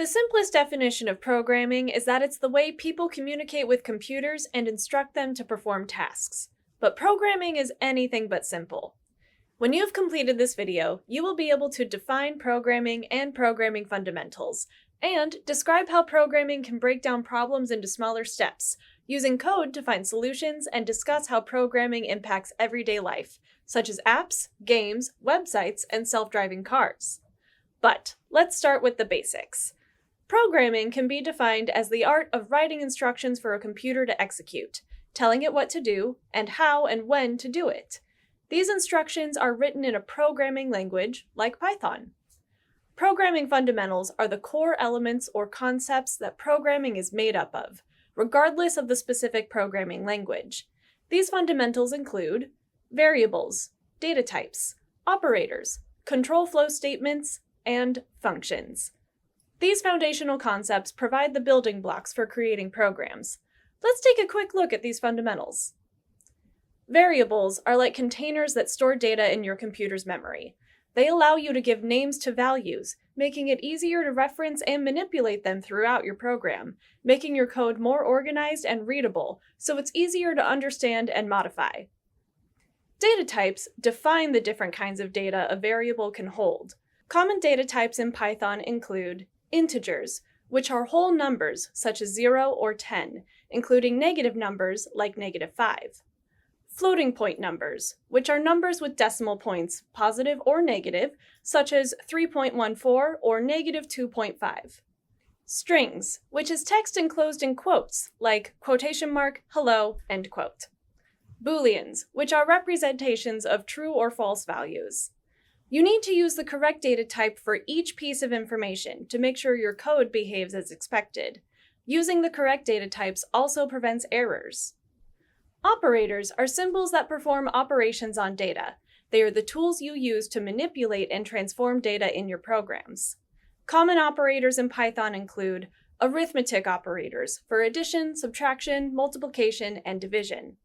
The simplest definition of programming is that it's the way people communicate with computers and instruct them to perform tasks. But programming is anything but simple. When you've completed this video, you will be able to define programming and programming fundamentals, and describe how programming can break down problems into smaller steps, using code to find solutions and discuss how programming impacts everyday life, such as apps, games, websites, and self-driving cars. But let's start with the basics. Programming can be defined as the art of writing instructions for a computer to execute, telling it what to do, and how and when to do it. These instructions are written in a programming language, like Python. Programming fundamentals are the core elements or concepts that programming is made up of, regardless of the specific programming language. These fundamentals include variables, data types, operators, control flow statements, and functions. These foundational concepts provide the building blocks for creating programs. Let's take a quick look at these fundamentals. Variables are like containers that store data in your computer's memory. They allow you to give names to values, making it easier to reference and manipulate them throughout your program, making your code more organized and readable, so it's easier to understand and modify. Data types define the different kinds of data a variable can hold. Common data types in Python include integers, which are whole numbers such as 0 or 10, including negative numbers like -5. Floating point numbers, which are numbers with decimal points, positive or negative, such as 3.14 or -2.5. Strings, which is text enclosed in quotes, like quotation mark, hello, end quote. Booleans, which are representations of true or false values. You need to use the correct data type for each piece of information to make sure your code behaves as expected. Using the correct data types also prevents errors. Operators are symbols that perform operations on data. They are the tools you use to manipulate and transform data in your programs. Common operators in Python include arithmetic operators for addition, subtraction, multiplication, and division.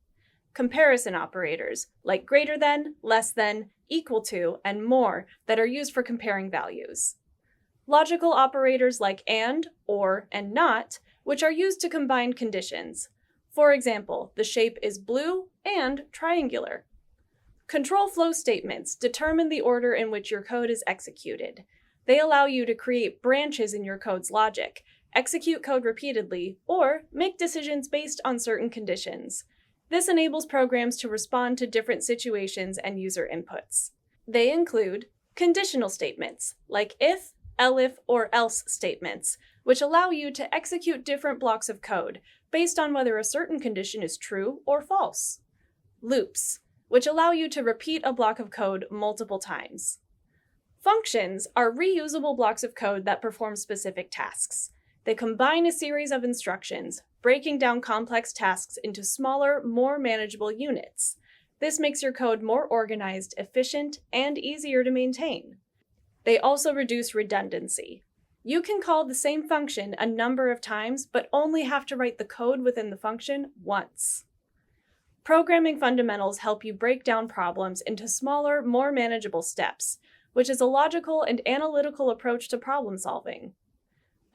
Comparison operators, like greater than, less than, equal to, and more, that are used for comparing values. Logical operators like and, or, and not, which are used to combine conditions. For example, the shape is blue and triangular. Control flow statements determine the order in which your code is executed. They allow you to create branches in your code's logic, execute code repeatedly, or make decisions based on certain conditions. This enables programs to respond to different situations and user inputs. They include conditional statements, like if, elif, or else statements, which allow you to execute different blocks of code based on whether a certain condition is true or false. Loops, which allow you to repeat a block of code multiple times. Functions are reusable blocks of code that perform specific tasks. They combine a series of instructions, breaking down complex tasks into smaller, more manageable units. This makes your code more organized, efficient, and easier to maintain. They also reduce redundancy. You can call the same function a number of times, but only have to write the code within the function once. Programming fundamentals help you break down problems into smaller, more manageable steps, which is a logical and analytical approach to problem solving.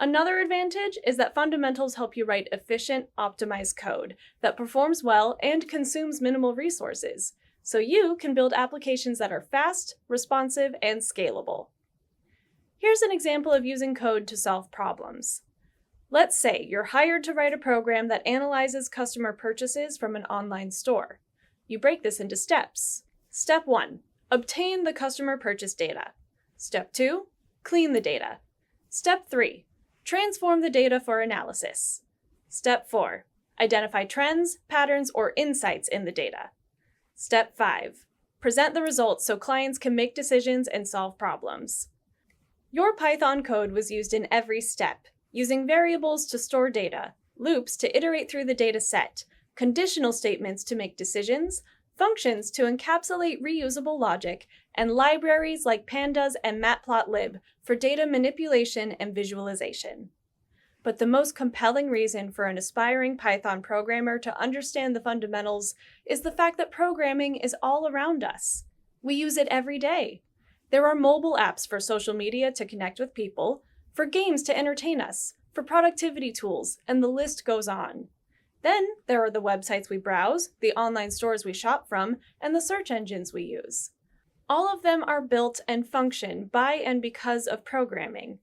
Another advantage is that fundamentals help you write efficient, optimized code that performs well and consumes minimal resources, so you can build applications that are fast, responsive, and scalable. Here's an example of using code to solve problems. Let's say you're hired to write a program that analyzes customer purchases from an online store. You break this into steps. Step 1, obtain the customer purchase data. Step 2, clean the data. Step 3, transform the data for analysis. Step 4, identify trends, patterns, or insights in the data. Step 5, present the results so clients can make decisions and solve problems. Your Python code was used in every step, using variables to store data, loops to iterate through the data set, conditional statements to make decisions, functions to encapsulate reusable logic, and libraries like pandas and matplotlib for data manipulation and visualization. But the most compelling reason for an aspiring Python programmer to understand the fundamentals is the fact that programming is all around us. We use it every day. There are mobile apps for social media to connect with people, for games to entertain us, for productivity tools, and the list goes on. Then there are the websites we browse, the online stores we shop from, and the search engines we use. All of them are built and function by and because of programming.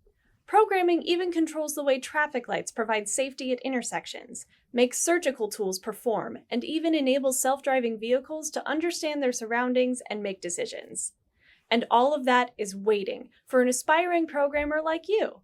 Programming even controls the way traffic lights provide safety at intersections, makes surgical tools perform, and even enables self-driving vehicles to understand their surroundings and make decisions. And all of that is waiting for an aspiring programmer like you.